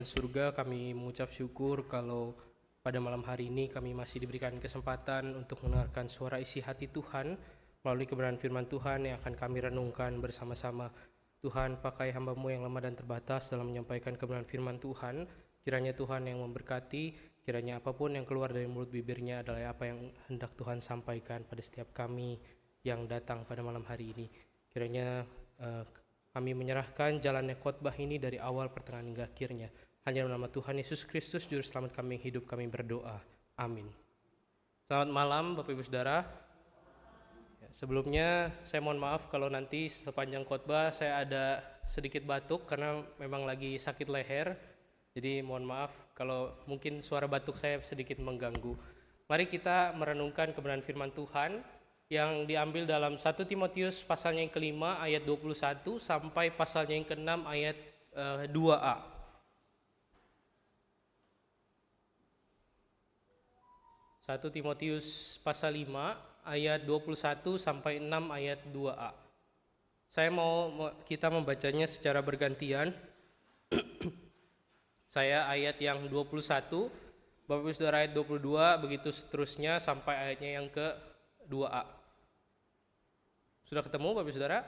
Surga, kami mengucap syukur kalau pada malam hari ini kami masih diberikan kesempatan untuk mendengarkan suara isi hati Tuhan melalui kebenaran firman Tuhan yang akan kami renungkan bersama-sama. Tuhan, pakai hamba-Mu yang lemah dan terbatas dalam menyampaikan kebenaran firman Tuhan. Kiranya Tuhan yang memberkati, kiranya apapun yang keluar dari mulut bibirnya adalah apa yang hendak Tuhan sampaikan pada setiap kami yang datang pada malam hari ini. Kiranya kami menyerahkan jalannya khotbah ini dari awal, pertengahan hingga akhirnya. Hanya dalam nama Tuhan Yesus Kristus, Juru Selamat kami yang hidup, kami berdoa. Amin. Selamat malam Bapak Ibu Saudara. Sebelumnya saya mohon maaf kalau nanti sepanjang khotbah saya ada sedikit batuk karena memang lagi sakit leher. Jadi mohon maaf kalau mungkin suara batuk saya sedikit mengganggu. Mari kita merenungkan kebenaran firman Tuhan yang diambil dalam 1 Timotius pasalnya yang kelima ayat 21 sampai pasalnya yang ke-6 ayat 2a. 1 Timotius pasal 5 ayat 21 sampai 6 ayat 2a. Saya mau kita membacanya secara bergantian. Saya ayat yang 21, Bapak Ibu Saudara ayat 22, begitu seterusnya sampai ayatnya yang ke-2a. Sudah ketemu Bapak Ibu Saudara?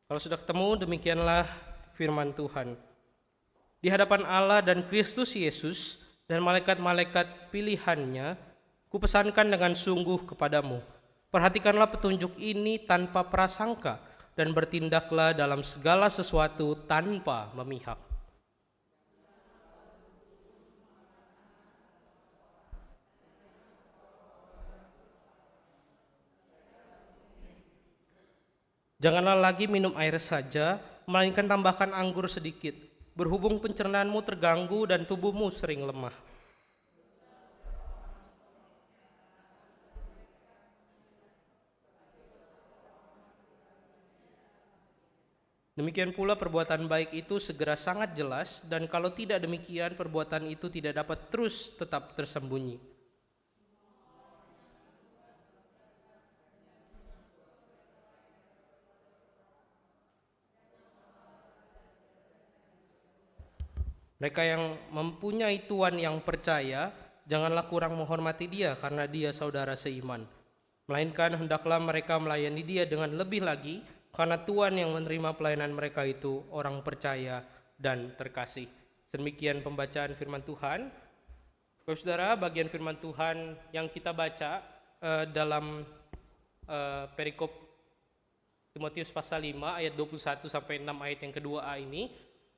Kalau sudah ketemu, demikianlah firman Tuhan. Di hadapan Allah dan Kristus Yesus dan malaikat-malaikat pilihannya, kupesankan dengan sungguh kepadamu, perhatikanlah petunjuk ini tanpa prasangka dan bertindaklah dalam segala sesuatu tanpa memihak. Janganlah lagi minum air saja, melainkan tambahkan anggur sedikit, berhubung pencernaanmu terganggu dan tubuhmu sering lemah. Demikian pula perbuatan baik itu segera sangat jelas, dan kalau tidak demikian perbuatan itu tidak dapat terus tetap tersembunyi. Mereka yang mempunyai tuan yang percaya, janganlah kurang menghormati dia karena dia saudara seiman. Melainkan hendaklah mereka melayani dia dengan lebih lagi, karena tuan yang menerima pelayanan mereka itu orang percaya dan terkasih. Demikian pembacaan firman Tuhan. Bapak Saudara, bagian firman Tuhan yang kita baca dalam perikop Timotius pasal 5 ayat 21 sampai 6 ayat yang kedua A ini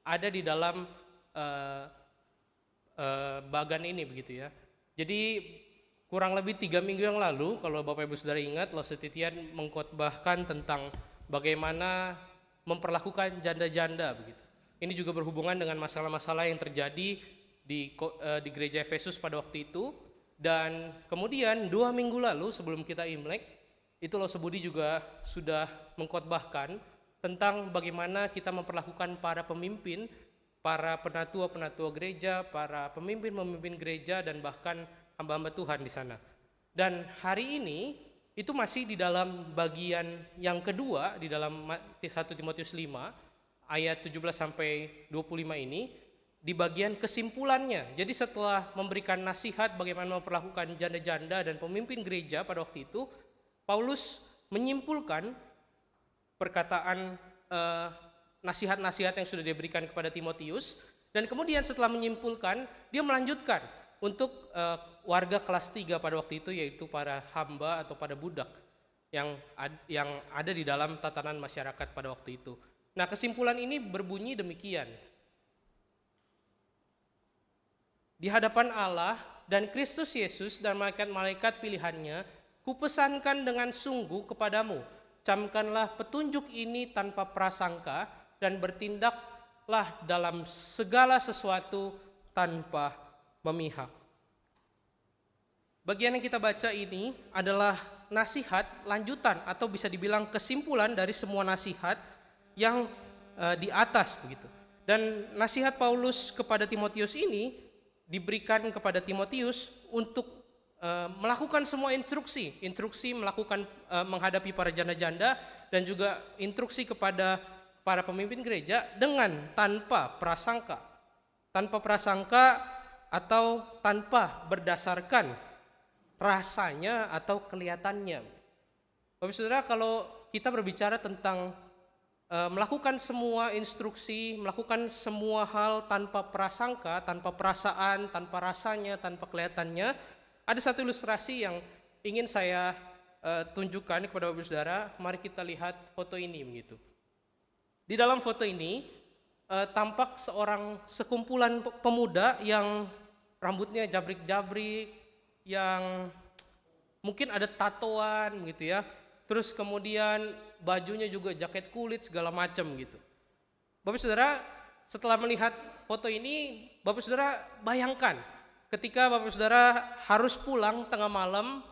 ada di dalam bagan ini begitu ya. Jadi kurang lebih 3 minggu yang lalu, kalau Bapak Ibu Saudara ingat, Lost Titian mengkhotbahkan tentang bagaimana memperlakukan janda-janda begitu. Ini juga berhubungan dengan masalah-masalah yang terjadi di gereja Efesus pada waktu itu. Dan kemudian 2 minggu lalu sebelum kita Imlek, itu Lost Budi juga sudah mengkhotbahkan tentang bagaimana kita memperlakukan para pemimpin, para penatua-penatua gereja, para pemimpin-pemimpin gereja, dan bahkan hamba-hamba Tuhan di sana. Dan hari ini itu masih di dalam bagian yang kedua di dalam 1 Timotius 5 ayat 17 sampai 25 ini, di bagian kesimpulannya. Jadi setelah memberikan nasihat bagaimana memperlakukan janda-janda dan pemimpin gereja pada waktu itu, Paulus menyimpulkan perkataan nasihat-nasihat yang sudah diberikan kepada Timotius, dan kemudian setelah menyimpulkan, dia melanjutkan untuk warga kelas 3 pada waktu itu, yaitu para hamba atau pada budak yang ada di dalam tatanan masyarakat pada waktu itu. Nah, kesimpulan ini berbunyi demikian. Di hadapan Allah dan Kristus Yesus dan malaikat-malaikat pilihannya, kupesankan dengan sungguh kepadamu, camkanlah petunjuk ini tanpa prasangka dan bertindaklah dalam segala sesuatu tanpa memihak. Bagian yang kita baca ini adalah nasihat lanjutan atau bisa dibilang kesimpulan dari semua nasihat yang di atas begitu. Dan nasihat Paulus kepada Timotius ini diberikan kepada Timotius untuk melakukan semua instruksi melakukan menghadapi para janda-janda dan juga instruksi kepada para pemimpin gereja dengan tanpa prasangka atau tanpa berdasarkan rasanya atau kelihatannya. Bapak Saudara, kalau kita berbicara tentang melakukan semua instruksi, melakukan semua hal tanpa prasangka, tanpa perasaan, tanpa rasanya, tanpa kelihatannya, ada satu ilustrasi yang ingin saya tunjukkan kepada Bapak Saudara. Mari kita lihat foto ini begitu. Di dalam foto ini tampak sekumpulan pemuda yang rambutnya jabrik-jabrik, yang mungkin ada tatoan gitu ya. Terus kemudian bajunya juga jaket kulit segala macam gitu. Bapak Saudara, setelah melihat foto ini, Bapak Saudara bayangkan ketika Bapak Saudara harus pulang tengah malam,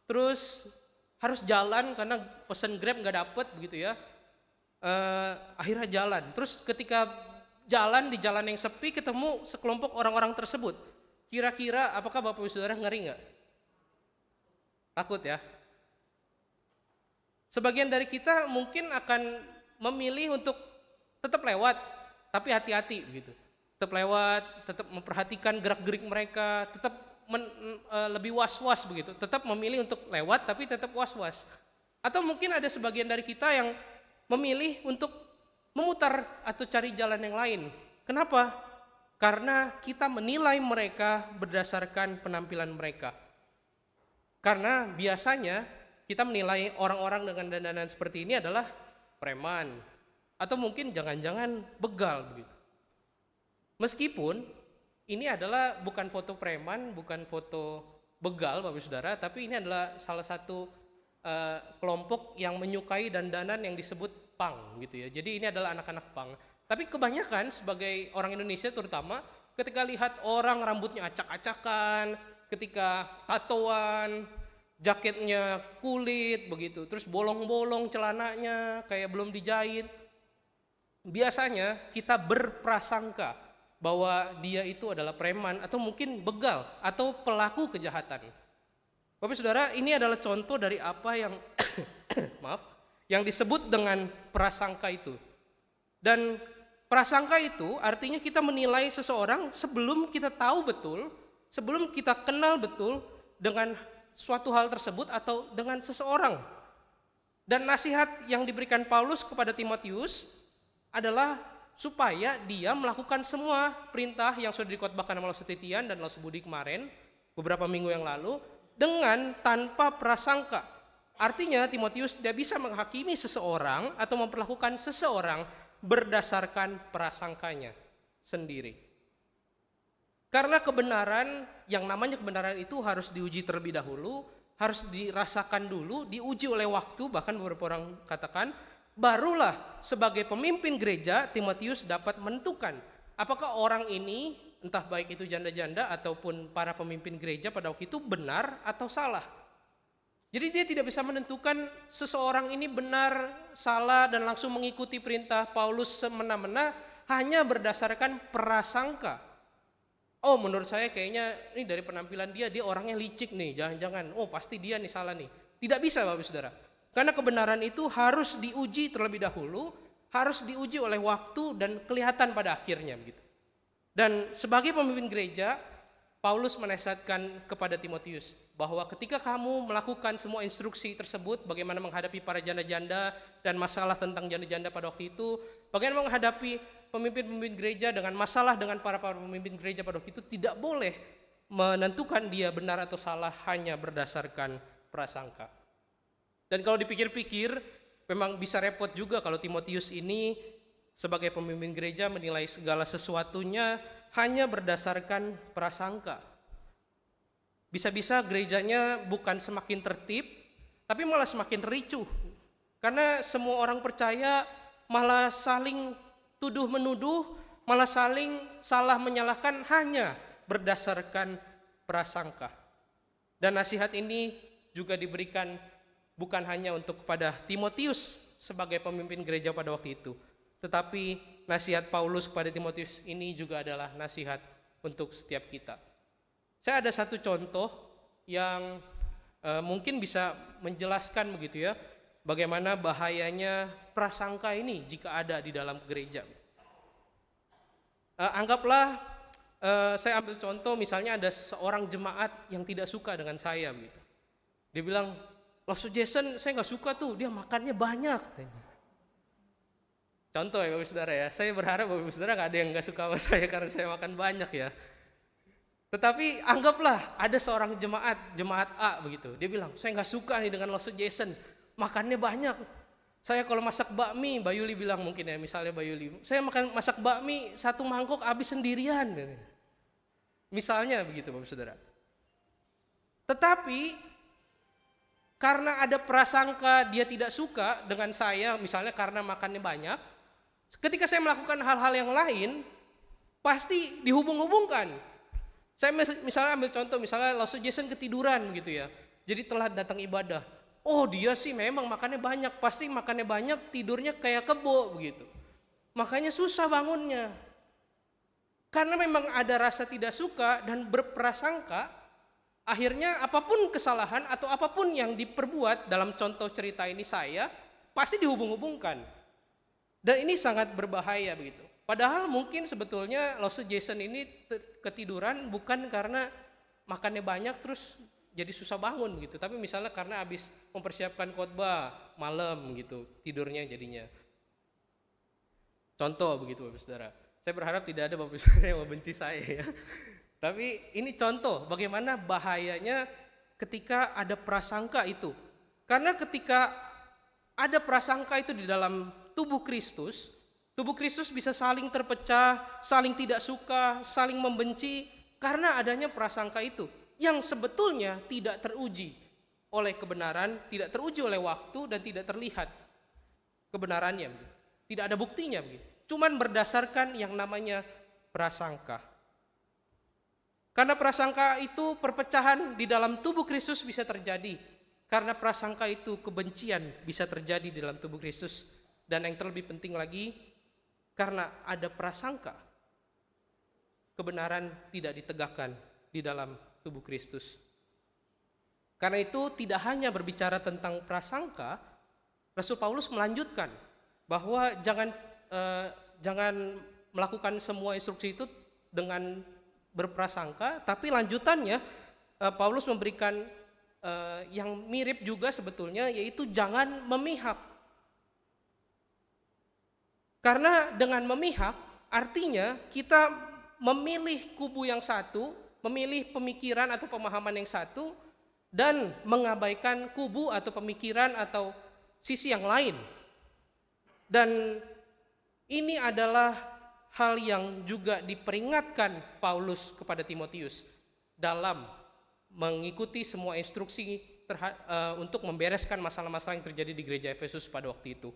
terus harus jalan karena pesan Grab nggak dapet begitu ya. Akhirnya jalan. Terus ketika jalan di jalan yang sepi ketemu sekelompok orang-orang tersebut. Kira-kira apakah Bapak Saudara ngeri nggak? Takut ya? Sebagian dari kita mungkin akan memilih untuk tetap lewat, tapi hati-hati begitu. Tetap lewat, tetap memperhatikan gerak-gerik mereka, tetap lebih was-was begitu. Tetap memilih untuk lewat, tapi tetap was-was. Atau mungkin ada sebagian dari kita yang memilih untuk memutar atau cari jalan yang lain. Kenapa? Karena kita menilai mereka berdasarkan penampilan mereka. Karena biasanya kita menilai orang-orang dengan dandanan seperti ini adalah preman atau mungkin jangan-jangan begal begitu. Meskipun ini adalah bukan foto preman, bukan foto begal Bapak Saudara, tapi ini adalah salah satu kelompok yang menyukai dandanan yang disebut punk gitu ya. Jadi ini adalah anak-anak punk. Tapi kebanyakan sebagai orang Indonesia terutama ketika lihat orang rambutnya acak-acakan, ketika tatoan, jaketnya kulit begitu, terus bolong-bolong celananya kayak belum dijahit, biasanya kita berprasangka bahwa dia itu adalah preman atau mungkin begal atau pelaku kejahatan. Bapak Saudara, ini adalah contoh dari apa yang yang disebut dengan prasangka itu. Dan prasangka itu artinya kita menilai seseorang sebelum kita tahu betul, sebelum kita kenal betul dengan suatu hal tersebut atau dengan seseorang. Dan nasihat yang diberikan Paulus kepada Timotius adalah supaya dia melakukan semua perintah yang sudah dikotbahkan oleh Setitian dan Laus Budi kemarin beberapa minggu yang lalu dengan tanpa prasangka. Artinya Timotius tidak bisa menghakimi seseorang atau memperlakukan seseorang berdasarkan prasangkanya sendiri. Karena kebenaran, yang namanya kebenaran itu harus diuji terlebih dahulu, harus dirasakan dulu, diuji oleh waktu, bahkan beberapa orang katakan, barulah sebagai pemimpin gereja Timotius dapat menentukan apakah orang ini, entah baik itu janda-janda ataupun para pemimpin gereja pada waktu itu benar atau salah. Jadi dia tidak bisa menentukan seseorang ini benar, salah dan langsung mengikuti perintah Paulus semena-mena hanya berdasarkan prasangka. Oh, menurut saya kayaknya ini dari penampilan dia orangnya licik nih, jangan-jangan, oh pasti dia nih salah nih. Tidak bisa Bapak Saudara. Karena kebenaran itu harus diuji terlebih dahulu, harus diuji oleh waktu dan kelihatan pada akhirnya begitu. Dan sebagai pemimpin gereja, Paulus menasihatkan kepada Timotius bahwa ketika kamu melakukan semua instruksi tersebut, bagaimana menghadapi para janda-janda dan masalah tentang janda-janda pada waktu itu, bagaimana menghadapi pemimpin-pemimpin gereja dengan masalah dengan para pemimpin gereja pada waktu itu, tidak boleh menentukan dia benar atau salah hanya berdasarkan prasangka. Dan kalau dipikir-pikir, memang bisa repot juga kalau Timotius ini sebagai pemimpin gereja menilai segala sesuatunya hanya berdasarkan prasangka. Bisa-bisa gerejanya bukan semakin tertib, tapi malah semakin ricuh. Karena semua orang percaya malah saling tuduh-menuduh, malah saling salah menyalahkan hanya berdasarkan prasangka. Dan nasihat ini juga diberikan bukan hanya untuk kepada Timotius sebagai pemimpin gereja pada waktu itu, tetapi nasihat Paulus kepada Timotius ini juga adalah nasihat untuk setiap kita. Saya ada satu contoh yang mungkin bisa menjelaskan begitu ya, bagaimana bahayanya prasangka ini jika ada di dalam gereja. Anggaplah saya ambil contoh, misalnya ada seorang jemaat yang tidak suka dengan saya gitu. Dia bilang, Pastor Jason saya nggak suka tuh, dia makannya banyak. Contoh ya Bapak Saudara ya, saya berharap Bapak Saudara nggak ada yang nggak suka sama saya karena saya makan banyak ya. Tetapi anggaplah ada seorang jemaat A begitu, dia bilang, saya nggak suka nih dengan Pastor Jason, makannya banyak. Saya kalau masak bakmi, Mbak Yuli bilang mungkin ya, misalnya Mbak Yuli, saya masak bakmi 1 mangkok habis sendirian. Misalnya begitu Bapak Saudara. Tetapi karena ada prasangka dia tidak suka dengan saya, misalnya karena makannya banyak, ketika saya melakukan hal-hal yang lain, pasti dihubung-hubungkan. Saya misalnya ambil contoh, misalnya Pastor Jason ketiduran gitu ya, jadi telat datang ibadah. Oh dia sih memang makannya banyak, pasti makannya banyak, tidurnya kayak kebo begitu. Makanya susah bangunnya. Karena memang ada rasa tidak suka dan berprasangka, akhirnya apapun kesalahan atau apapun yang diperbuat dalam contoh cerita ini saya, pasti dihubung-hubungkan. Dan ini sangat berbahaya begitu. Padahal mungkin sebetulnya Pastor Jason ini ketiduran bukan karena makannya banyak terus jadi susah bangun gitu, tapi misalnya karena habis mempersiapkan khotbah malam gitu, tidurnya jadinya. Contoh begitu Bapak Saudara. Saya berharap tidak ada Bapak Saudara yang membenci saya ya. Tapi ini contoh bagaimana bahayanya ketika ada prasangka itu. Karena ketika ada prasangka itu di dalam tubuh Kristus bisa saling terpecah, saling tidak suka, saling membenci karena adanya prasangka itu yang sebetulnya tidak teruji oleh kebenaran, tidak teruji oleh waktu dan tidak terlihat kebenarannya. Tidak ada buktinya begitu. Cuman berdasarkan yang namanya prasangka. Karena prasangka itu perpecahan di dalam tubuh Kristus bisa terjadi. Karena prasangka itu kebencian bisa terjadi di dalam tubuh Kristus. Dan yang terlebih penting lagi, karena ada prasangka, kebenaran tidak ditegakkan di dalam tubuh Kristus. Karena itu tidak hanya berbicara tentang prasangka, Rasul Paulus melanjutkan bahwa jangan melakukan semua instruksi itu dengan berprasangka, tapi lanjutannya Paulus memberikan yang mirip juga sebetulnya, yaitu jangan memihak. Karena dengan memihak artinya kita memilih kubu yang satu, memilih pemikiran atau pemahaman yang satu, dan mengabaikan kubu atau pemikiran atau sisi yang lain. Dan ini adalah hal yang juga diperingatkan Paulus kepada Timotius dalam mengikuti semua instruksi untuk membereskan masalah-masalah yang terjadi di gereja Efesus pada waktu itu.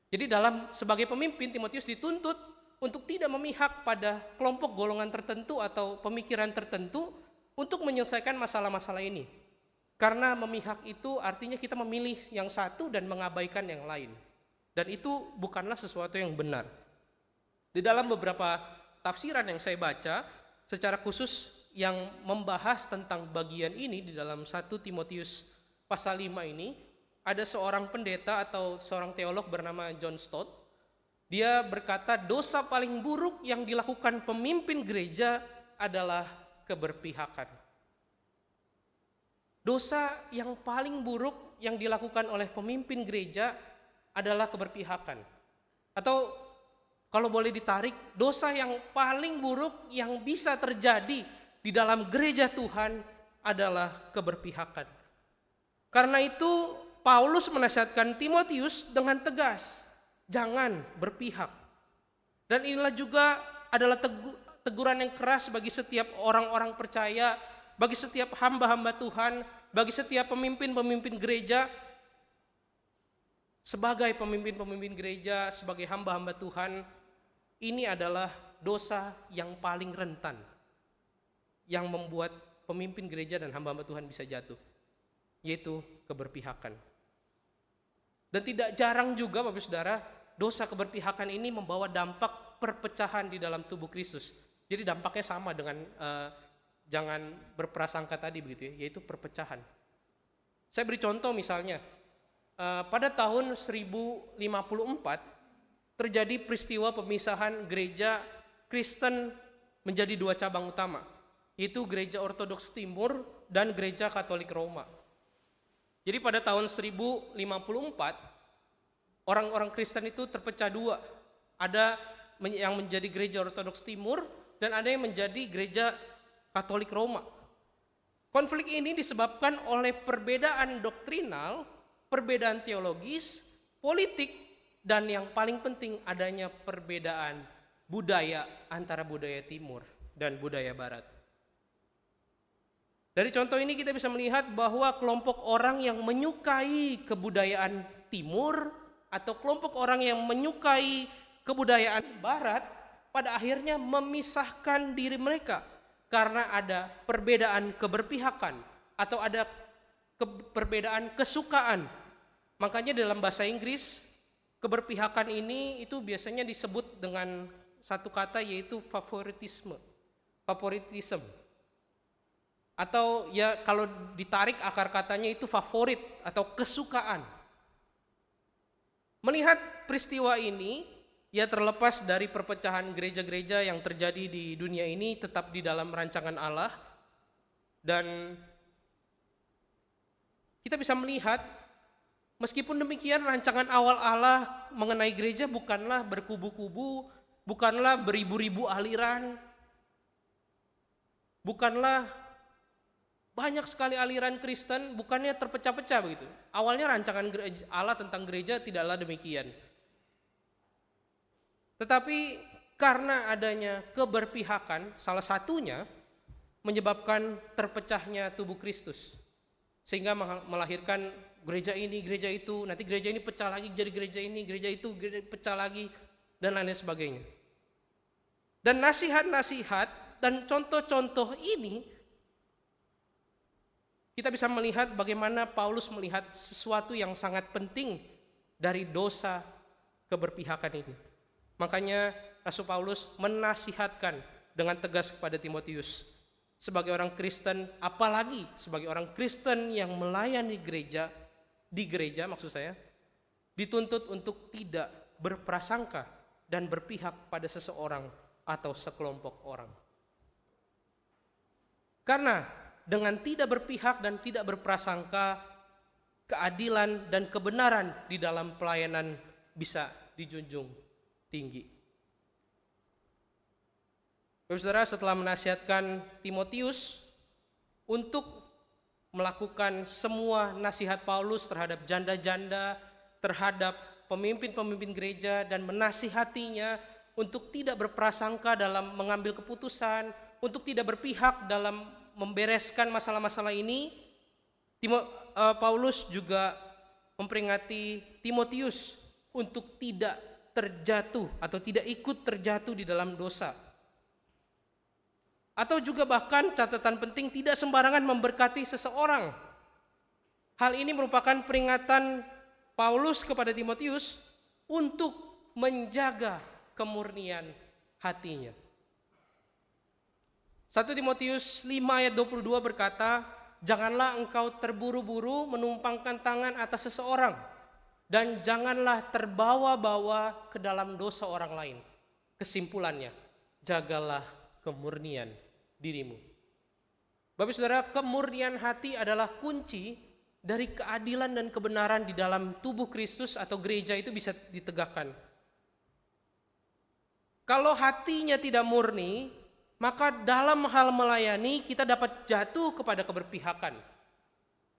Jadi sebagai pemimpin, Timotius dituntut untuk tidak memihak pada kelompok golongan tertentu atau pemikiran tertentu untuk menyelesaikan masalah-masalah ini. Karena memihak itu artinya kita memilih yang satu dan mengabaikan yang lain. Dan itu bukanlah sesuatu yang benar. Di dalam beberapa tafsiran yang saya baca, secara khusus yang membahas tentang bagian ini di dalam 1 Timotius pasal 5 ini, ada seorang pendeta atau seorang teolog bernama John Stott. Dia berkata dosa paling buruk yang dilakukan pemimpin gereja adalah keberpihakan. Dosa yang paling buruk yang dilakukan oleh pemimpin gereja adalah keberpihakan. Atau kalau boleh ditarik, dosa yang paling buruk yang bisa terjadi di dalam gereja Tuhan adalah keberpihakan. Karena itu Paulus menasihatkan Timotius dengan tegas, jangan berpihak. Dan inilah juga adalah teguran yang keras bagi setiap orang-orang percaya, bagi setiap hamba-hamba Tuhan, bagi setiap pemimpin-pemimpin gereja. Sebagai pemimpin-pemimpin gereja, sebagai hamba-hamba Tuhan, ini adalah dosa yang paling rentan yang membuat pemimpin gereja dan hamba-hamba Tuhan bisa jatuh, yaitu keberpihakan. Dan tidak jarang juga Bapak Saudara, dosa keberpihakan ini membawa dampak perpecahan di dalam tubuh Kristus. Jadi dampaknya sama dengan jangan berprasangka tadi begitu ya, yaitu perpecahan. Saya beri contoh misalnya, pada tahun 1054 terjadi peristiwa pemisahan gereja Kristen menjadi dua cabang utama, yaitu gereja Ortodoks Timur dan gereja Katolik Roma. Jadi pada tahun 1054 orang-orang Kristen itu terpecah dua. Ada yang menjadi gereja Ortodoks Timur dan ada yang menjadi gereja Katolik Roma. Konflik ini disebabkan oleh perbedaan doktrinal, perbedaan teologis, politik, dan yang paling penting adanya perbedaan budaya antara budaya Timur dan budaya Barat. Dari contoh ini kita bisa melihat bahwa kelompok orang yang menyukai kebudayaan Timur atau kelompok orang yang menyukai kebudayaan Barat pada akhirnya memisahkan diri mereka karena ada perbedaan keberpihakan atau ada perbedaan kesukaan. Makanya dalam bahasa Inggris keberpihakan ini itu biasanya disebut dengan satu kata, yaitu favoritism. Atau ya kalau ditarik akar katanya itu favorit atau kesukaan. Melihat peristiwa ini, ya terlepas dari perpecahan gereja-gereja yang terjadi di dunia ini tetap di dalam rancangan Allah. Dan kita bisa melihat meskipun demikian rancangan awal Allah mengenai gereja bukanlah berkubu-kubu, bukanlah beribu-ribu aliran, bukanlah banyak sekali aliran Kristen, bukannya terpecah-pecah begitu. Awalnya rancangan Allah tentang gereja tidaklah demikian. Tetapi karena adanya keberpihakan, salah satunya menyebabkan terpecahnya tubuh Kristus. Sehingga melahirkan gereja ini, gereja itu, nanti gereja ini pecah lagi jadi gereja ini, gereja itu pecah lagi, dan lain sebagainya. Dan nasihat-nasihat dan contoh-contoh ini kita bisa melihat bagaimana Paulus melihat sesuatu yang sangat penting dari dosa keberpihakan ini. Makanya Rasul Paulus menasihatkan dengan tegas kepada Timotius sebagai orang Kristen, apalagi sebagai orang Kristen yang melayani gereja, di gereja maksud saya, dituntut untuk tidak berprasangka dan berpihak pada seseorang atau sekelompok orang. Karena dengan tidak berpihak dan tidak berprasangka, keadilan dan kebenaran di dalam pelayanan bisa dijunjung tinggi. Saudara, setelah menasihatkan Timotius untuk melakukan semua nasihat Paulus terhadap janda-janda, terhadap pemimpin-pemimpin gereja, dan menasihatinya untuk tidak berprasangka dalam mengambil keputusan, untuk tidak berpihak dalam membereskan masalah-masalah ini, Paulus juga memperingati Timotius untuk tidak terjatuh atau tidak ikut terjatuh di dalam dosa. Atau juga bahkan catatan penting, tidak sembarangan memberkati seseorang. Hal ini merupakan peringatan Paulus kepada Timotius untuk menjaga kemurnian hatinya. 1 Timotius 5 ayat 22 berkata, janganlah engkau terburu-buru menumpangkan tangan atas seseorang, dan janganlah terbawa-bawa ke dalam dosa orang lain. Kesimpulannya, jagalah kemurnian dirimu. Bapak Saudara, kemurnian hati adalah kunci dari keadilan dan kebenaran di dalam tubuh Kristus atau gereja itu bisa ditegakkan. Kalau hatinya tidak murni, maka dalam hal melayani kita dapat jatuh kepada keberpihakan.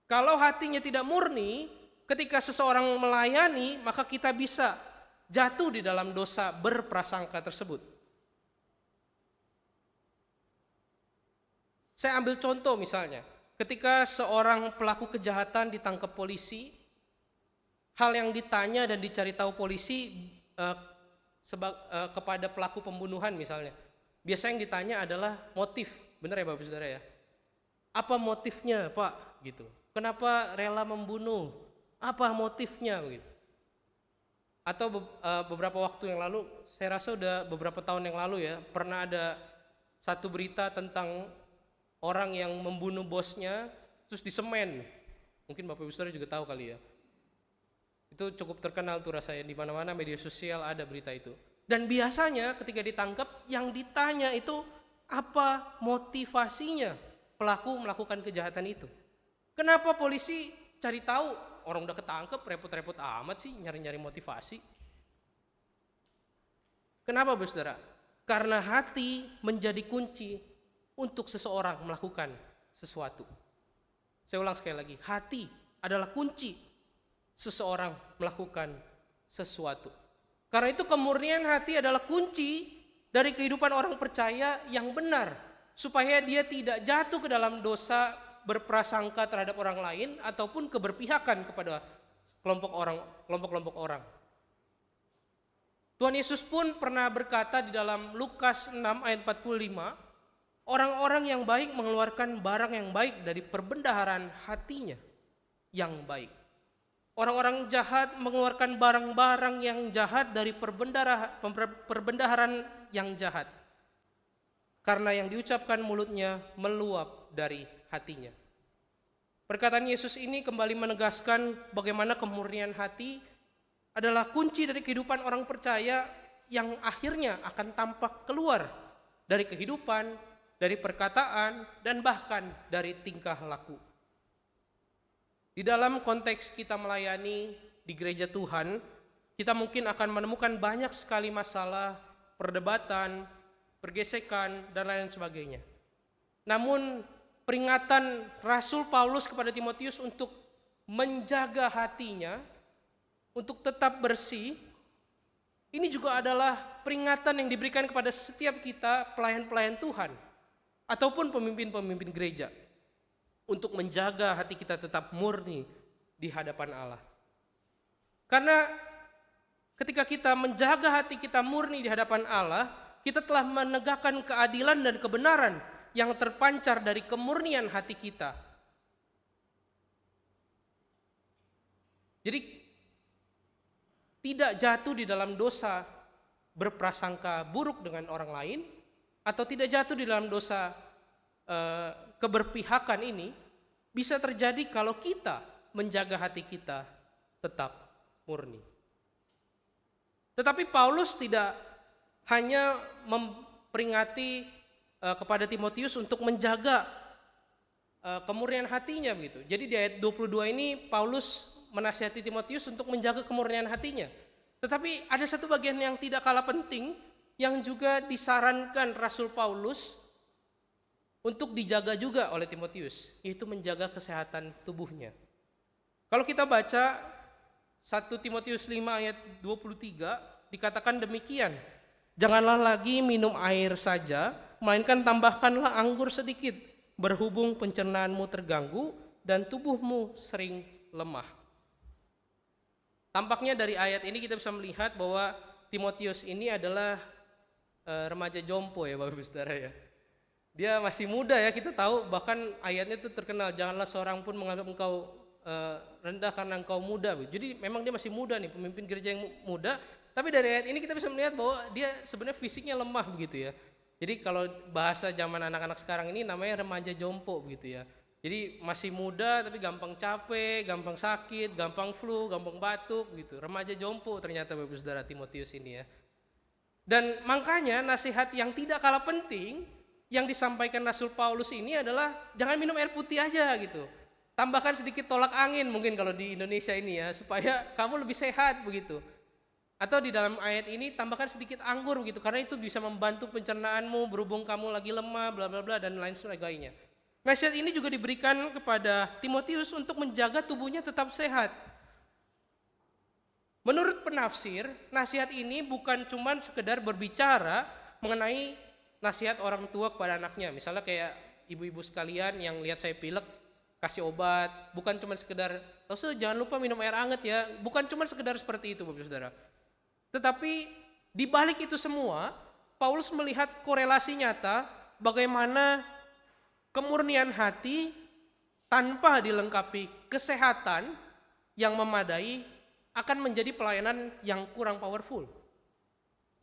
Kalau hatinya tidak murni, ketika seseorang melayani, maka kita bisa jatuh di dalam dosa berprasangka tersebut. Saya ambil contoh misalnya, ketika seorang pelaku kejahatan ditangkap polisi, hal yang ditanya dan dicari tahu polisi kepada pelaku pembunuhan misalnya, biasanya yang ditanya adalah motif, benar ya Bapak Saudara ya? Apa motifnya Pak? Gitu. Kenapa rela membunuh? Apa motifnya? Gitu. Atau beberapa waktu yang lalu, saya rasa udah beberapa tahun yang lalu ya, pernah ada satu berita tentang orang yang membunuh bosnya terus disemen. Mungkin Bapak Ibu Saudara juga tahu kali ya. Itu cukup terkenal tuh rasanya, di mana-mana media sosial ada berita itu. Dan biasanya ketika ditangkap yang ditanya itu apa motivasinya pelaku melakukan kejahatan itu. Kenapa polisi cari tahu, orang udah ketangkep repot-repot amat sih nyari-nyari motivasi. Kenapa Bapak Saudara? Karena hati menjadi kunci untuk seseorang melakukan sesuatu. Saya ulang sekali lagi, hati adalah kunci seseorang melakukan sesuatu. Karena itu kemurnian hati adalah kunci dari kehidupan orang percaya yang benar, supaya dia tidak jatuh ke dalam dosa berprasangka terhadap orang lain ataupun keberpihakan kepada kelompok-kelompok orang. Tuhan Yesus pun pernah berkata di dalam Lukas 6 ayat 45, orang-orang yang baik mengeluarkan barang yang baik dari perbendaharaan hatinya yang baik. Orang-orang jahat mengeluarkan barang-barang yang jahat dari perbendaharaan yang jahat. Karena yang diucapkan mulutnya meluap dari hatinya. Perkataan Yesus ini kembali menegaskan bagaimana kemurnian hati adalah kunci dari kehidupan orang percaya yang akhirnya akan tampak keluar dari kehidupan, dari perkataan, dan bahkan dari tingkah laku. Di dalam konteks kita melayani di gereja Tuhan, kita mungkin akan menemukan banyak sekali masalah, perdebatan, pergesekan, dan lain sebagainya. Namun peringatan Rasul Paulus kepada Timotius untuk menjaga hatinya, untuk tetap bersih, ini juga adalah peringatan yang diberikan kepada setiap kita pelayan-pelayan Tuhan, ataupun pemimpin-pemimpin gereja, untuk menjaga hati kita tetap murni di hadapan Allah. Karena ketika kita menjaga hati kita murni di hadapan Allah, kita telah menegakkan keadilan dan kebenaran yang terpancar dari kemurnian hati kita. Jadi tidak jatuh di dalam dosa berprasangka buruk dengan orang lain, atau tidak jatuh di dalam dosa keberpihakan ini bisa terjadi kalau kita menjaga hati kita tetap murni. Tetapi Paulus tidak hanya memperingati kepada Timotius untuk menjaga kemurnian hatinya begitu. Jadi di ayat 22 ini Paulus menasihati Timotius untuk menjaga kemurnian hatinya. Tetapi ada satu bagian yang tidak kalah penting yang juga disarankan Rasul Paulus untuk dijaga juga oleh Timotius, yaitu menjaga kesehatan tubuhnya. Kalau kita baca 1 Timotius 5 ayat 23, dikatakan demikian, janganlah lagi minum air saja, melainkan tambahkanlah anggur sedikit, berhubung pencernaanmu terganggu dan tubuhmu sering lemah. Tampaknya dari ayat ini kita bisa melihat bahwa Timotius ini adalah remaja jompo ya Bapak Ibu Saudara ya. Dia masih muda ya, kita tahu, bahkan ayatnya itu terkenal, janganlah seorang pun menganggap engkau rendah karena engkau muda. Jadi memang dia masih muda nih, pemimpin gereja yang muda. Tapi dari ayat ini kita bisa melihat bahwa dia sebenarnya fisiknya lemah begitu ya. Jadi kalau bahasa zaman anak-anak sekarang ini namanya remaja jompo begitu ya. Jadi masih muda tapi gampang capek, gampang sakit, gampang flu, gampang batuk gitu. Remaja jompo ternyata Bapak Saudara Timotius ini ya. Dan makanya nasihat yang tidak kalah penting yang disampaikan Rasul Paulus ini adalah jangan minum air putih aja gitu. Tambahkan sedikit tolak angin mungkin kalau di Indonesia ini ya, supaya kamu lebih sehat begitu. Atau di dalam ayat ini tambahkan sedikit anggur begitu, karena itu bisa membantu pencernaanmu berhubung kamu lagi lemah bla bla bla dan lain sebagainya. Nasihat ini juga diberikan kepada Timotius untuk menjaga tubuhnya tetap sehat. Menurut penafsir, nasihat ini bukan cuma sekedar berbicara mengenai nasihat orang tua kepada anaknya. Misalnya kayak ibu-ibu sekalian yang lihat saya pilek, kasih obat. Bukan cuma sekedar, jangan lupa minum air hangat ya. Bukan cuma sekedar seperti itu Bapak Saudara. Tetapi di balik itu semua, Paulus melihat korelasi nyata bagaimana kemurnian hati tanpa dilengkapi kesehatan yang memadai akan menjadi pelayanan yang kurang powerful.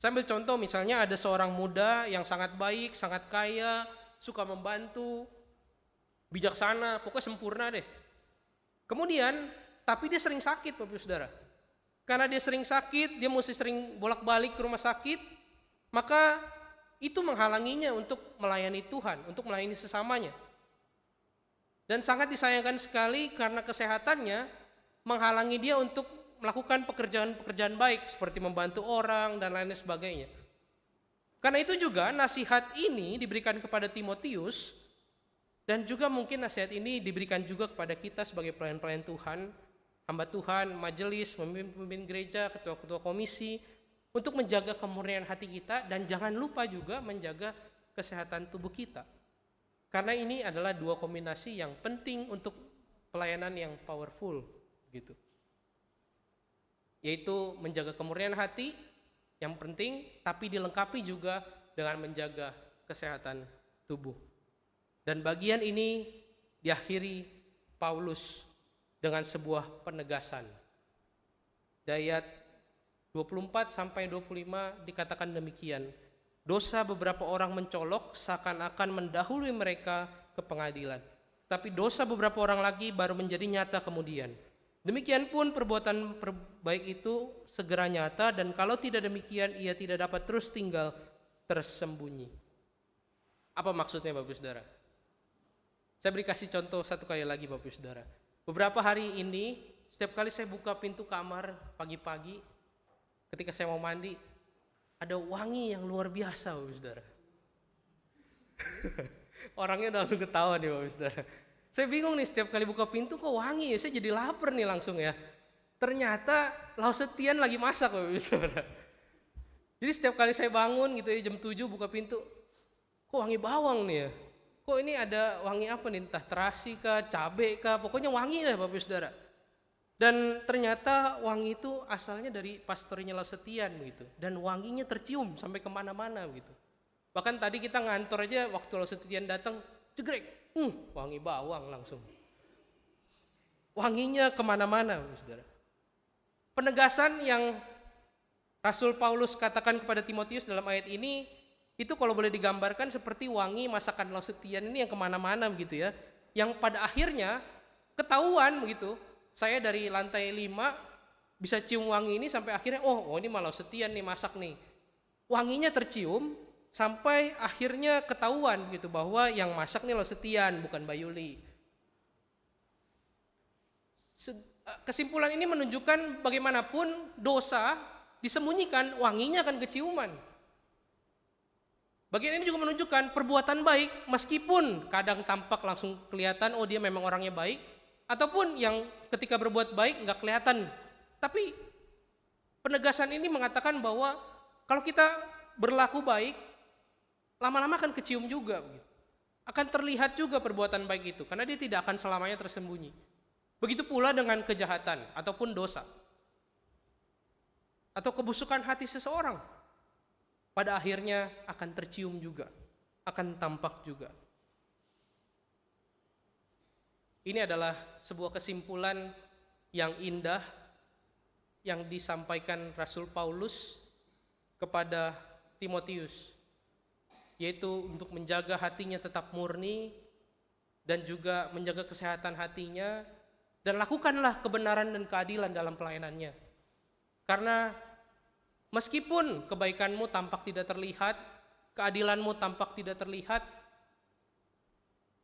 Sambil contoh misalnya ada seorang muda yang sangat baik, sangat kaya, suka membantu, bijaksana, pokoknya sempurna deh. Kemudian, tapi dia sering sakit Bapak Ibu Saudara. Karena dia sering sakit, dia mesti sering bolak-balik ke rumah sakit, maka itu menghalanginya untuk melayani Tuhan, untuk melayani sesamanya. Dan sangat disayangkan sekali karena kesehatannya menghalangi dia untuk melakukan pekerjaan-pekerjaan baik seperti membantu orang dan lain sebagainya. Karena itu juga nasihat ini diberikan kepada Timotius, dan juga mungkin nasihat ini diberikan juga kepada kita sebagai pelayan-pelayan Tuhan, hamba Tuhan, majelis, pemimpin gereja, ketua-ketua komisi, untuk menjaga kemurnian hati kita dan jangan lupa juga menjaga kesehatan tubuh kita. Karena ini adalah dua kombinasi yang penting untuk pelayanan yang powerful gitu. Yaitu menjaga kemurnian hati yang penting, tapi dilengkapi juga dengan menjaga kesehatan tubuh. Dan bagian ini diakhiri Paulus dengan sebuah penegasan. Di ayat 24 sampai 25 dikatakan demikian. Dosa beberapa orang mencolok seakan-akan mendahului mereka ke pengadilan. Tapi dosa beberapa orang lagi baru menjadi nyata kemudian. Demikian pun perbuatan baik itu segera nyata, dan kalau tidak demikian ia tidak dapat terus tinggal tersembunyi. Apa maksudnya Bapak Saudara? Saya beri kasih contoh satu kali lagi Bapak Saudara. Beberapa hari ini setiap kali saya buka pintu kamar pagi-pagi ketika saya mau mandi, ada wangi yang luar biasa Bapak Saudara. Orangnya udah langsung ketawa nih Bapak Saudara. Saya bingung nih, setiap kali buka pintu kok wangi ya, saya jadi lapar nih langsung ya. Ternyata Lausetian lagi masak Bapak Saudara. Jadi setiap kali saya bangun gitu ya jam 7 buka pintu, kok wangi bawang nih ya. Kok ini ada wangi apa nih, entah terasi kah, cabai kah, pokoknya wangi lah Bapak Saudara. Dan ternyata wangi itu asalnya dari pastornya Lausetian gitu. Dan wanginya tercium sampai kemana-mana gitu. Bahkan tadi kita ngantor aja waktu Lausetian datang, jegrek, wangi bawang langsung. Wanginya kemana-mana Bapak Saudara. Penegasan yang Rasul Paulus katakan kepada Timotius dalam ayat ini, itu kalau boleh digambarkan seperti wangi masakan Lausetian ini yang kemana-mana begitu ya. Yang pada akhirnya ketahuan begitu. Saya dari lantai 5 bisa cium wangi ini sampai akhirnya, oh ini malah Lausetian nih masak nih. Wanginya tercium sampai akhirnya ketahuan gitu bahwa yang masak nih Lausetian bukan Bayuli. Kesimpulan ini menunjukkan bagaimanapun dosa disembunyikan, wanginya akan keciuman. Bagian ini juga menunjukkan perbuatan baik meskipun kadang tampak langsung kelihatan oh dia memang orangnya baik, ataupun yang ketika berbuat baik nggak kelihatan. Tapi penegasan ini mengatakan bahwa kalau kita berlaku baik, lama-lama akan kecium juga, akan terlihat juga perbuatan baik itu, karena dia tidak akan selamanya tersembunyi. Begitu pula dengan kejahatan ataupun dosa atau kebusukan hati seseorang. Pada akhirnya akan tercium juga, akan tampak juga. Ini adalah sebuah kesimpulan yang indah yang disampaikan Rasul Paulus kepada Timotius, yaitu untuk menjaga hatinya tetap murni dan juga menjaga kesehatan hatinya, dan lakukanlah kebenaran dan keadilan dalam pelayanannya. Karena meskipun kebaikanmu tampak tidak terlihat, keadilanmu tampak tidak terlihat,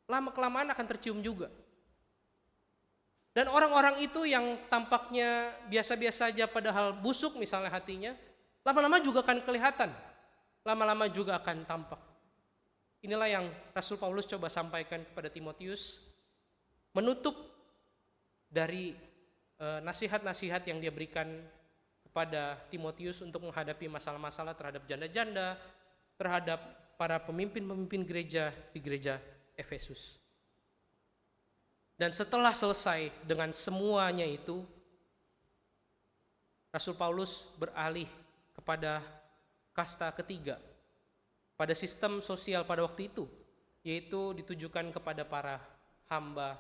lama-kelamaan akan tercium juga. Dan orang-orang itu yang tampaknya biasa-biasa saja padahal busuk misalnya hatinya, lama-lama juga akan kelihatan, lama-lama juga akan tampak. Inilah yang Rasul Paulus coba sampaikan kepada Timotius, menutup dari nasihat-nasihat yang dia berikan kepada Timotius untuk menghadapi masalah-masalah terhadap janda-janda, terhadap para pemimpin-pemimpin gereja di gereja Efesus. Dan setelah selesai dengan semuanya itu, Rasul Paulus beralih kepada kasta ketiga pada sistem sosial pada waktu itu, yaitu ditujukan kepada para hamba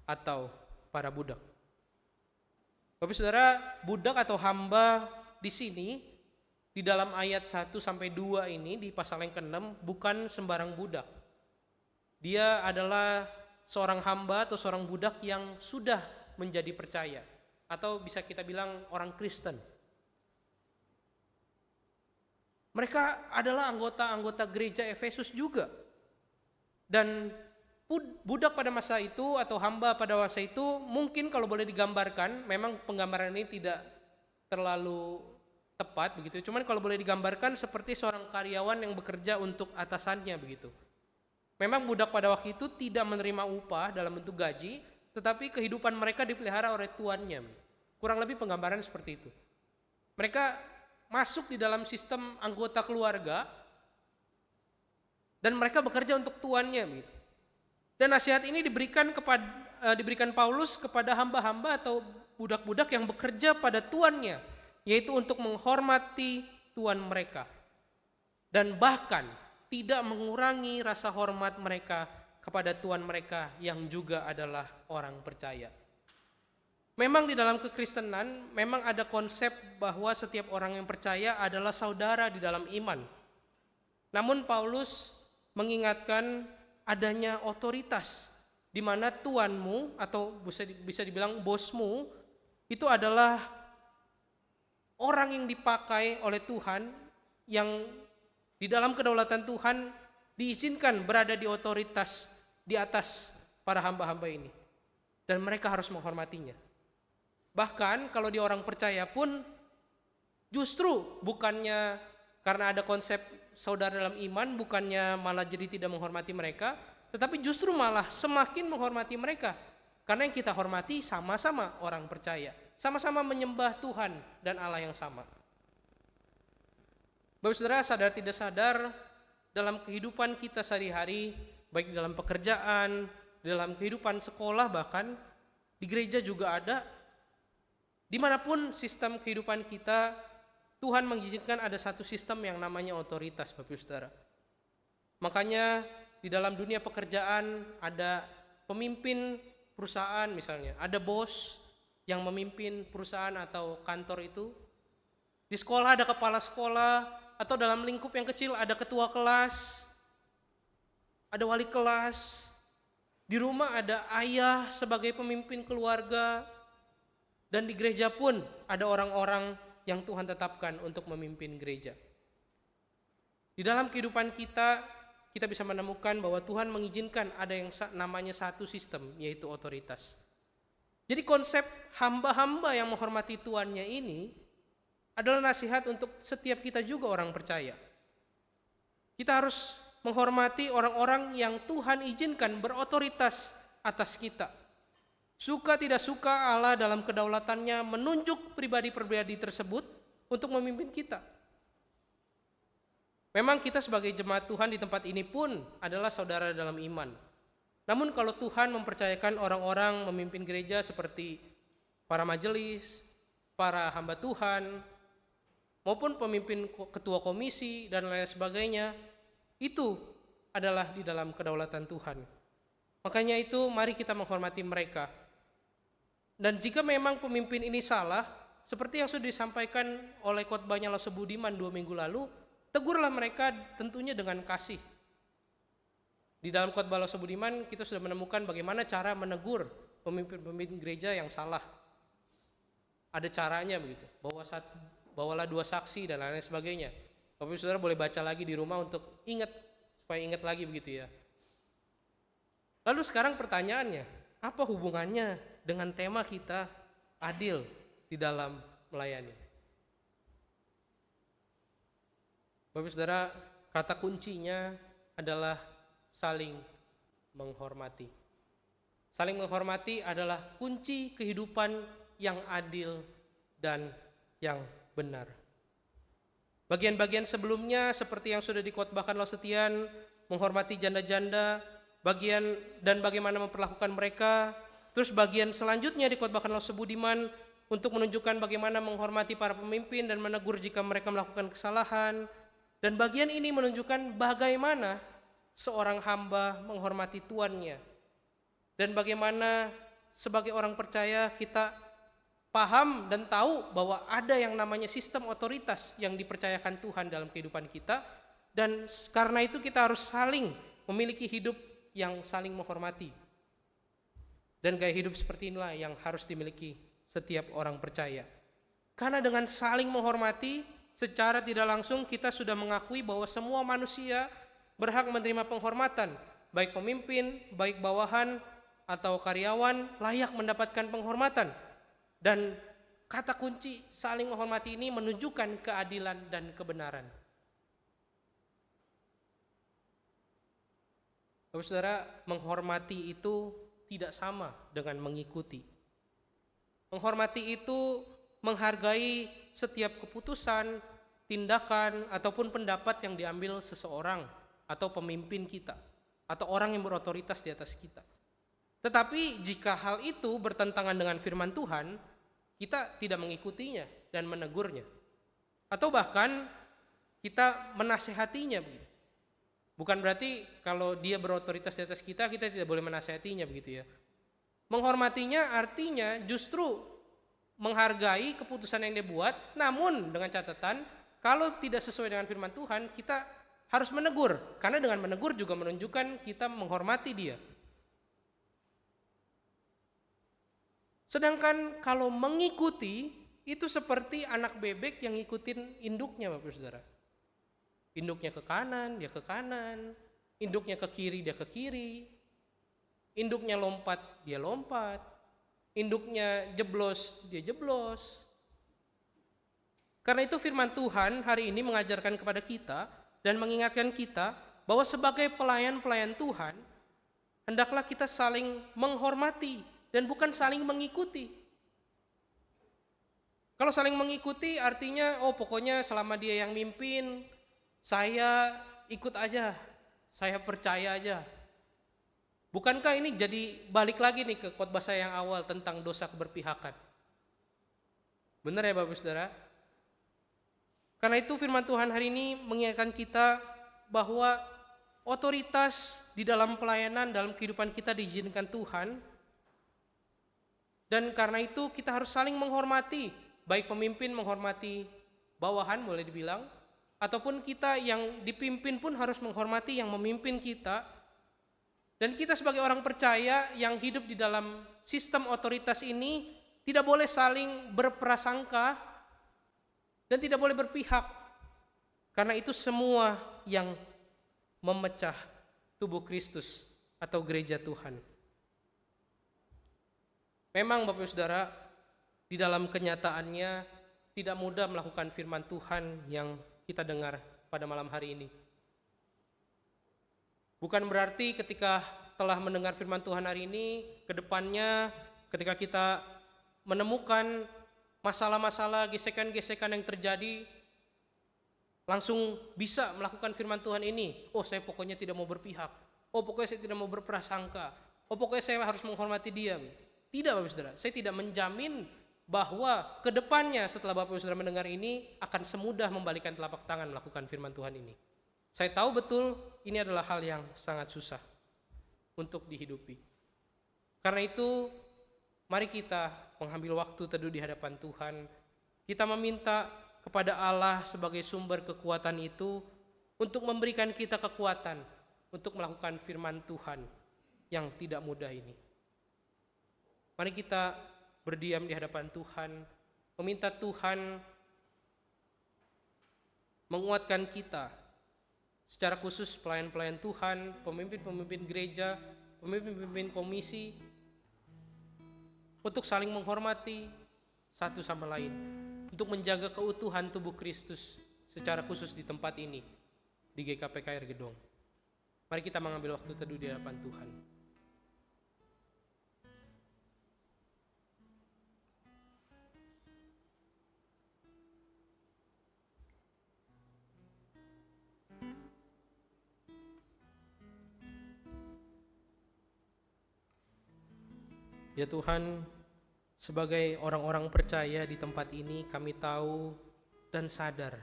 atau para budak. Bapak Saudara, budak atau hamba di sini di dalam ayat 1 sampai 2 ini di pasal yang ke-6 bukan sembarang budak. Dia adalah seorang hamba atau seorang budak yang sudah menjadi percaya, atau bisa kita bilang orang Kristen. Mereka adalah anggota-anggota gereja Efesus juga. Dan budak pada masa itu atau hamba pada masa itu mungkin kalau boleh digambarkan, memang penggambaran ini tidak terlalu tepat begitu. Cuman kalau boleh digambarkan seperti seorang karyawan yang bekerja untuk atasannya begitu. Memang budak pada waktu itu tidak menerima upah dalam bentuk gaji, tetapi kehidupan mereka dipelihara oleh tuannya. Kurang lebih penggambaran seperti itu. Mereka masuk di dalam sistem anggota keluarga dan mereka bekerja untuk tuannya begitu. Dan nasihat ini diberikan Paulus kepada hamba-hamba atau budak-budak yang bekerja pada tuannya, yaitu untuk menghormati tuan mereka dan bahkan tidak mengurangi rasa hormat mereka kepada tuan mereka yang juga adalah orang percaya. Memang di dalam kekristenan memang ada konsep bahwa setiap orang yang percaya adalah saudara di dalam iman. Namun Paulus mengingatkan adanya otoritas di mana tuanmu atau bisa dibilang bosmu itu adalah orang yang dipakai oleh Tuhan, yang di dalam kedaulatan Tuhan diizinkan berada di otoritas di atas para hamba-hamba ini, dan mereka harus menghormatinya. Bahkan kalau dia orang percaya pun justru bukannya karena ada konsep saudara dalam iman, bukannya malah jadi tidak menghormati mereka, tetapi justru malah semakin menghormati mereka. Karena yang kita hormati sama-sama orang percaya, sama-sama menyembah Tuhan dan Allah yang sama. Bapak saudara, sadar tidak sadar dalam kehidupan kita sehari-hari, baik dalam pekerjaan, dalam kehidupan sekolah, bahkan di gereja juga ada, dimanapun sistem kehidupan kita, Tuhan mengizinkan ada satu sistem yang namanya otoritas, Bapak saudara. Makanya di dalam dunia pekerjaan ada pemimpin perusahaan misalnya, ada bos yang memimpin perusahaan atau kantor itu. Di sekolah ada kepala sekolah, atau dalam lingkup yang kecil ada ketua kelas, ada wali kelas. Di rumah ada ayah sebagai pemimpin keluarga, dan di gereja pun ada orang-orang yang Tuhan tetapkan untuk memimpin gereja. Di dalam kehidupan kita bisa menemukan bahwa Tuhan mengizinkan ada yang namanya satu sistem, yaitu otoritas. Jadi konsep hamba-hamba yang menghormati tuannya ini adalah nasihat untuk setiap kita juga orang percaya. Kita harus menghormati orang-orang yang Tuhan izinkan berotoritas atas kita. Suka tidak suka, Allah dalam kedaulatannya menunjuk pribadi-pribadi tersebut untuk memimpin kita. Memang kita sebagai jemaat Tuhan di tempat ini pun adalah saudara dalam iman. Namun kalau Tuhan mempercayakan orang-orang memimpin gereja seperti para majelis, para hamba Tuhan, maupun pemimpin ketua komisi dan lain sebagainya, itu adalah di dalam kedaulatan Tuhan. Makanya itu mari kita menghormati mereka. Dan jika memang pemimpin ini salah, seperti yang sudah disampaikan oleh khotbahnya Lause Budiman 2 minggu lalu, tegurlah mereka tentunya dengan kasih. Di dalam khotbah Lause Budiman kita sudah menemukan bagaimana cara menegur pemimpin-pemimpin gereja yang salah. Ada caranya begitu, bawalah 2 saksi dan lain sebagainya. Bapak saudara boleh baca lagi di rumah untuk supaya ingat lagi begitu ya. Lalu sekarang pertanyaannya, apa hubungannya dengan tema kita adil di dalam melayani? Bapak saudara, kata kuncinya adalah saling menghormati. Saling menghormati adalah kunci kehidupan yang adil dan yang benar. Bagian-bagian sebelumnya seperti yang sudah dikhotbahkan Lause Tian, menghormati janda-janda, bagian dan bagaimana memperlakukan mereka. Terus bagian selanjutnya dikhotbahkan Lause Budiman untuk menunjukkan bagaimana menghormati para pemimpin dan menegur jika mereka melakukan kesalahan. Dan bagian ini menunjukkan bagaimana seorang hamba menghormati tuannya. Dan bagaimana sebagai orang percaya kita paham dan tahu bahwa ada yang namanya sistem otoritas yang dipercayakan Tuhan dalam kehidupan kita. Dan karena itu kita harus saling memiliki hidup yang saling menghormati. Dan gaya hidup seperti inilah yang harus dimiliki setiap orang percaya. Karena dengan saling menghormati, secara tidak langsung kita sudah mengakui bahwa semua manusia berhak menerima penghormatan, baik pemimpin, baik bawahan, atau karyawan layak mendapatkan penghormatan. Dan kata kunci saling menghormati ini menunjukkan keadilan dan kebenaran. Bapak Saudara, menghormati itu tidak sama dengan mengikuti. Menghormati itu menghargai setiap keputusan, tindakan, ataupun pendapat yang diambil seseorang atau pemimpin kita, atau orang yang berotoritas di atas kita. Tetapi jika hal itu bertentangan dengan firman Tuhan, kita tidak mengikutinya dan menegurnya. Atau bahkan kita menasehatinya. Bukan berarti kalau dia berotoritas di atas kita, kita tidak boleh menasehatinya begitu ya. Menghormatinya artinya justru menghargai keputusan yang dia buat, namun dengan catatan kalau tidak sesuai dengan firman Tuhan, kita harus menegur. Karena dengan menegur juga menunjukkan kita menghormati dia. Sedangkan kalau mengikuti, itu seperti anak bebek yang ngikutin induknya Bapak Saudara. Induknya ke kanan, dia ke kanan. Induknya ke kiri, dia ke kiri. Induknya lompat, dia lompat. Induknya jeblos, dia jeblos. Karena itu firman Tuhan hari ini mengajarkan kepada kita dan mengingatkan kita bahwa sebagai pelayan-pelayan Tuhan, hendaklah kita saling menghormati dan bukan saling mengikuti. Kalau saling mengikuti artinya, oh pokoknya selama dia yang mimpin, saya ikut aja, saya percaya aja. Bukankah ini jadi balik lagi nih ke khotbah saya yang awal tentang dosa keberpihakan? Benar ya Bapak Saudara? Karena itu firman Tuhan hari ini mengingatkan kita bahwa otoritas di dalam pelayanan, dalam kehidupan kita diizinkan Tuhan. Dan karena itu kita harus saling menghormati, baik pemimpin menghormati bawahan boleh dibilang, ataupun kita yang dipimpin pun harus menghormati yang memimpin kita. Dan kita sebagai orang percaya yang hidup di dalam sistem otoritas ini tidak boleh saling berprasangka dan tidak boleh berpihak. Karena itu semua yang memecah tubuh Kristus atau gereja Tuhan. Memang Bapak Saudara, di dalam kenyataannya tidak mudah melakukan firman Tuhan yang kita dengar pada malam hari ini. Bukan berarti ketika telah mendengar firman Tuhan hari ini, ke depannya ketika kita menemukan masalah-masalah, gesekan-gesekan yang terjadi, langsung bisa melakukan firman Tuhan ini. Oh, saya pokoknya tidak mau berpihak. Oh, pokoknya saya tidak mau berprasangka. Oh, pokoknya saya harus menghormati dia. Tidak Bapak Saudara, saya tidak menjamin bahwa ke depannya setelah Bapak Saudara mendengar ini akan semudah membalikan telapak tangan melakukan firman Tuhan ini. Saya tahu betul ini adalah hal yang sangat susah untuk dihidupi. Karena itu mari kita mengambil waktu teduh di hadapan Tuhan. Kita meminta kepada Allah sebagai sumber kekuatan itu untuk memberikan kita kekuatan untuk melakukan firman Tuhan yang tidak mudah ini. Mari kita berdiam di hadapan Tuhan, meminta Tuhan menguatkan kita, secara khusus pelayan-pelayan Tuhan, pemimpin-pemimpin gereja, pemimpin-pemimpin komisi, untuk saling menghormati satu sama lain, untuk menjaga keutuhan tubuh Kristus secara khusus di tempat ini, di GKPKR Gedong. Mari kita mengambil waktu teduh di hadapan Tuhan. Ya Tuhan, sebagai orang-orang percaya di tempat ini kami tahu dan sadar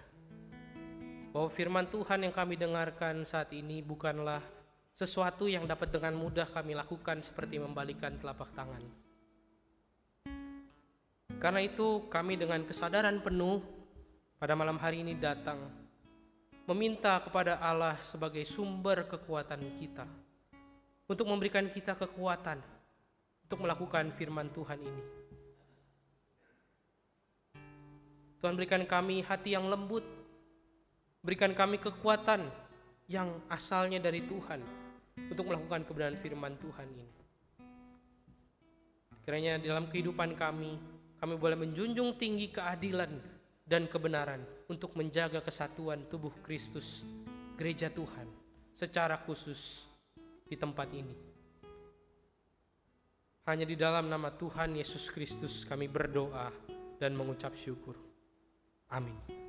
bahwa firman Tuhan yang kami dengarkan saat ini bukanlah sesuatu yang dapat dengan mudah kami lakukan seperti membalikan telapak tangan. Karena itu kami dengan kesadaran penuh pada malam hari ini datang meminta kepada Allah sebagai sumber kekuatan kita untuk memberikan kita kekuatan untuk melakukan firman Tuhan ini. Tuhan, berikan kami hati yang lembut, berikan kami kekuatan yang asalnya dari Tuhan untuk melakukan kebenaran firman Tuhan ini. Kiranya dalam kehidupan kami boleh menjunjung tinggi keadilan dan kebenaran untuk menjaga kesatuan tubuh Kristus, gereja Tuhan, secara khusus di tempat ini. Hanya di dalam nama Tuhan Yesus Kristus kami berdoa dan mengucap syukur. Amin.